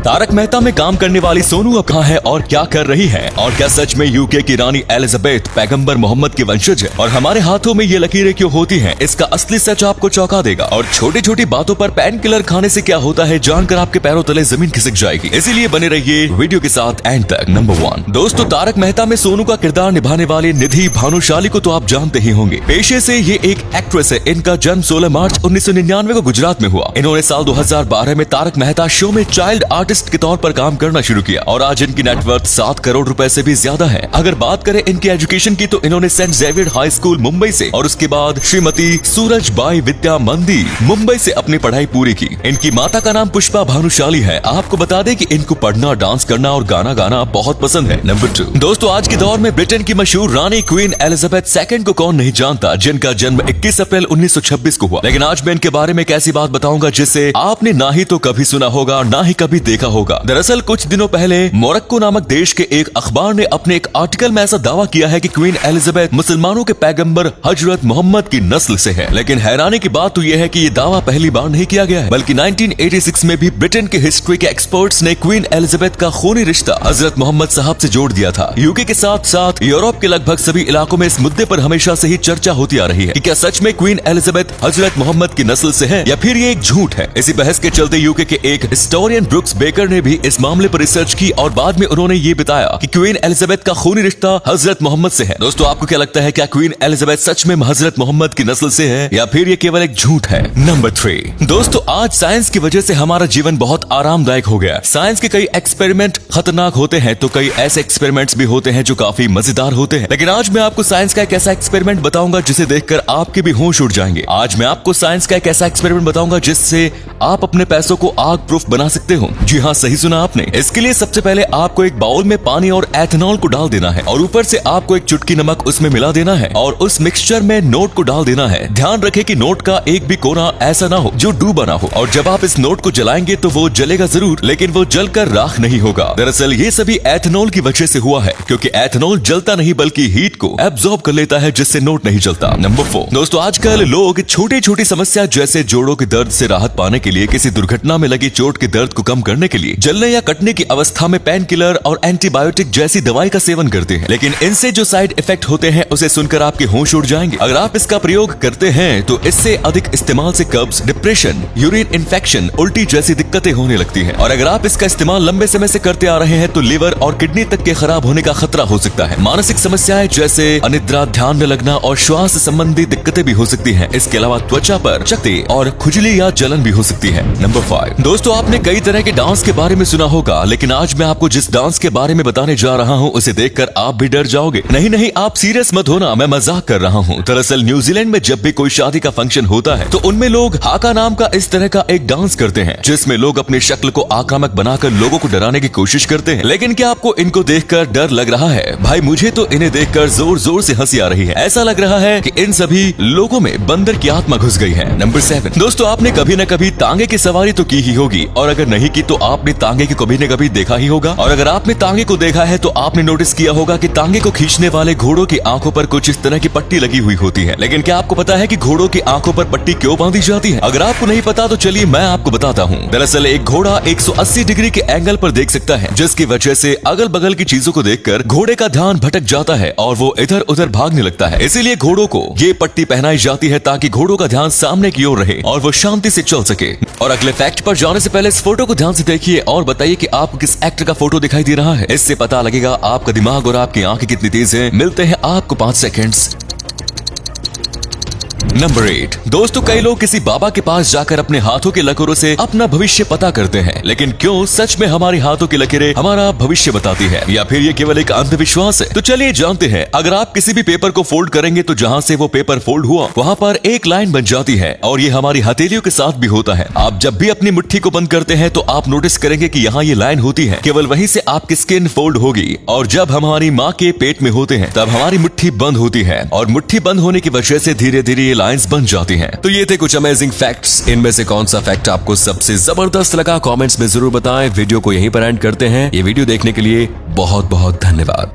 तारक मेहता में काम करने वाली सोनू अब कहाँ है और क्या कर रही है, और क्या सच में यूके की रानी एलिजाबेथ पैगंबर मोहम्मद की वंशज है, और हमारे हाथों में ये लकीरें क्यों होती हैं, इसका असली सच आपको चौंका देगा। और छोटी छोटी बातों पर पेन किलर खाने से क्या होता है जानकर आपके पैरों तले जमीन खिसक जाएगी, इसीलिए बने रहिए वीडियो के साथ एंड तक। नंबर 1 दोस्तों, तारक मेहता में सोनू का किरदार निभाने वाली निधि भानुशाली को तो आप जानते ही होंगे। पेशे से ये एक एक्ट्रेस है। इनका जन्म 16 मार्च 1999 को गुजरात में हुआ। इन्होंने साल 2012 में तारक मेहता शो में चाइल्ड आर्टिस्ट के तौर पर काम करना शुरू किया और आज इनकी नेटवर्थ 7 करोड़ रुपए से भी ज्यादा है। अगर बात करें इनकी एजुकेशन की तो इन्होंने Saint Xavier high school Mumbai से और उसके बाद श्रीमती सूरजबाई विद्या मंदिर मुंबई से अपनी पढ़ाई पूरी की। इनकी माता का नाम पुष्पा भानुशाली है। आपको बता दें कि इनको पढ़ना, डांस करना और गाना गाना बहुत पसंद है। नंबर 2 दोस्तों, आज के दौर में ब्रिटेन की मशहूर रानी क्वीन एलिजाबेथ सेकंड को कौन नहीं जानता, जिनका जन्म 21 अप्रैल 1926 को हुआ। लेकिन आज मैं इनके बारे में एक ऐसी बात बताऊंगा जिससे आपने ना ही तो कभी सुना होगा ना ही कभी देखा होगा। दरअसल कुछ दिनों पहले मोरक्को नामक देश के एक अखबार ने अपने एक आर्टिकल में ऐसा दावा किया है कि क्वीन एलिजाबेथ मुसलमानों के पैगंबर हजरत मोहम्मद की नस्ल से है। लेकिन हैरानी की बात तो यह है कि ये दावा पहली बार नहीं किया गया है, बल्कि 1986 में भी ब्रिटेन के हिस्ट्री के एक्सपर्ट्स ने क्वीन एलिजाबेथ का खूनी रिश्ता हजरत मोहम्मद साहब से जोड़ दिया था। यूके के साथ साथ यूरोप के लगभग सभी इलाकों में इस मुद्दे पर हमेशा से ही चर्चा होती आ रही है कि क्या सच में क्वीन एलिजाबेथ हजरत मोहम्मद की नस्ल से है या फिर ये एक झूठ है। इसी बहस के चलते यूके के एक हिस्टोरियन ब्रुक्स बेकर ने भी इस मामले पर रिसर्च की और बाद में उन्होंने ये बताया कि क्वीन एलिजाबेथ का खूनी रिश्ता हजरत मोहम्मद से है। दोस्तों, आपको क्या लगता है, क्या क्वीन एलिजाबेथ सच में हजरत मोहम्मद की नस्ल से है या फिर ये केवल एक झूठ है। नंबर 3 दोस्तों, आज साइंस की वजह से हमारा जीवन बहुत आरामदायक हो गया। साइंस के कई एक्सपेरिमेंट खतरनाक होते हैं तो कई ऐसे एक्सपेरिमेंट्स भी होते हैं जो काफी मजेदार होते हैं। लेकिन आज मैं आपको साइंस का एक ऐसा एक्सपेरिमेंट बताऊंगा जिसे देखकर आपके भी होश उड़ जाएंगे। आज मैं आपको साइंस का एक ऐसा एक्सपेरिमेंट बताऊंगा जिससे आप अपने पैसों को आग प्रूफ बना सकते हो। जी हाँ, सही सुना आपने। इसके लिए सबसे पहले आपको एक बाउल में पानी और एथेनॉल को डाल देना है और ऊपर से आपको एक चुटकी नमक उसमें मिला देना है और उस मिक्सचर में नोट को डाल देना है। ध्यान रखें कि नोट का एक भी कोना ऐसा ना हो जो डूबा ना हो, और जब आप इस नोट को जलाएंगे तो वो जलेगा जरूर, लेकिन वो जलकर राख नहीं होगा। दरअसल ये सभी एथेनॉल की वजह से हुआ है, क्योंकि एथेनॉल जलता नहीं बल्कि हीट को एब्जॉर्ब कर लेता है, जिससे नोट नहीं जलता। नंबर 4 दोस्तों, आजकल लोग छोटी छोटी समस्या जैसे जोड़ों के दर्द से राहत पाने के लिए, किसी दुर्घटना में लगी चोट के दर्द को कम करने के लिए जलने या कटने की अवस्था में पेन किलर और एंटीबायोटिक जैसी दवाई का सेवन करते हैं। लेकिन इनसे जो साइड इफेक्ट होते हैं उसे सुनकर आपके होश उड़ जाएंगे। अगर आप इसका प्रयोग करते हैं तो इससे अधिक इस्तेमाल से कब्ज, डिप्रेशन, यूरिन इन्फेक्शन, उल्टी जैसी दिक्कतें होने लगती हैं। और अगर आप इसका इस्तेमाल लंबे समय से करते आ रहे हैं तो लिवर और किडनी तक के खराब होने का खतरा हो सकता है। मानसिक समस्याएं जैसे अनिद्रा, ध्यान न लगना और श्वास संबंधी दिक्कतें भी हो सकती हैं। इसके अलावा त्वचा पर चकत्ते और खुजली या जलन भी हो सकती है। नंबर 5 दोस्तों, आपने कई तरह के डांस के बारे में सुना होगा, लेकिन आज मैं आपको जिस डांस के बारे में बताने जा रहा हूँ उसे देखकर आप भी डर जाओगे। नहीं, आप सीरियस मत होना, मैं मजाक कर रहा हूँ। दरअसल न्यूजीलैंड में जब भी कोई शादी का फंक्शन होता है तो उनमें लोग हाका नाम का इस तरह का एक डांस करते हैं, जिसमें लोग अपनी शक्ल को आक्रामक बनाकर लोगों को डराने की कोशिश करते हैं। लेकिन क्या आपको इनको देखकर डर लग रहा है? भाई, मुझे तो इन्हें देखकर जोर जोर से हंसी आ रही है। ऐसा लग रहा है कि इन सभी लोगों में बंदर की आत्मा घुस गई है। नंबर 7 दोस्तों, आपने कभी न कभी तांगे की सवारी तो की ही होगी, और अगर नहीं की तो आपने तांगे की कभी न कभी देखा ही होगा। और अगर आपने तांगे को देखा है तो आपने नोटिस किया होगा कि तांगे को खींचने वाले घोड़ों की आंखों पर कुछ इस तरह की पट्टी लगी हुई होती है। लेकिन क्या आपको पता है कि घोड़ों की आंखों पर पट्टी क्यों बांधी जाती है? अगर आपको नहीं पता तो चलिए मैं आपको बताता हूँ। दरअसल एक घोड़ा 180 डिग्री के एंगल पर देख सकता है, जिसकी वजह से अगल बगल की चीजों को देखकर घोड़े का ध्यान भटक जाता है और वो इधर उधर भागने लगता है। इसीलिए घोड़ों को ये पट्टी पहनाई जाती है ताकि घोड़ों का ध्यान सामने की ओर रहे और वो शांति से चल सके। और अगले फैक्ट पर जाने से पहले इस फोटो को ध्यान से देखिए और बताइए कि आपको किस एक्टर का फोटो दिखाई दे रहा है। इससे पता लगेगा आपका दिमाग और आपकी आंखें कितनी तेज है। मिलते हैं आपको 5 सेकंड्स। नंबर 8 दोस्तों, कई लोग किसी बाबा के पास जाकर अपने हाथों के लकीरों से अपना भविष्य पता करते हैं, लेकिन क्यों सच में हमारे हाथों की लकीरें हमारा भविष्य बताती है या फिर ये केवल एक अंधविश्वास है? तो चलिए जानते हैं। अगर आप किसी भी पेपर को फोल्ड करेंगे तो जहाँ से वो पेपर फोल्ड हुआ वहाँ पर एक लाइन बन जाती है, और ये हमारी हथेलियों के साथ भी होता है। आप जब भी अपनी मुट्ठी को बंद करते हैं तो आप नोटिस करेंगे कि यहाँ ये लाइन होती है, केवल वहीं से आपकी स्किन फोल्ड होगी। और जब हमारी माँ के पेट में होते हैं तब हमारी मुट्ठी बंद होती है, और मुट्ठी बंद होने की वजह से धीरे धीरे ये लाइंस बन जाती हैं। तो ये थे कुछ अमेजिंग फैक्ट्स। इनमें से कौन सा फैक्ट आपको सबसे जबरदस्त लगा कमेंट्स में जरूर बताएं। वीडियो को यहीं पर एंड करते हैं। ये वीडियो देखने के लिए बहुत बहुत धन्यवाद।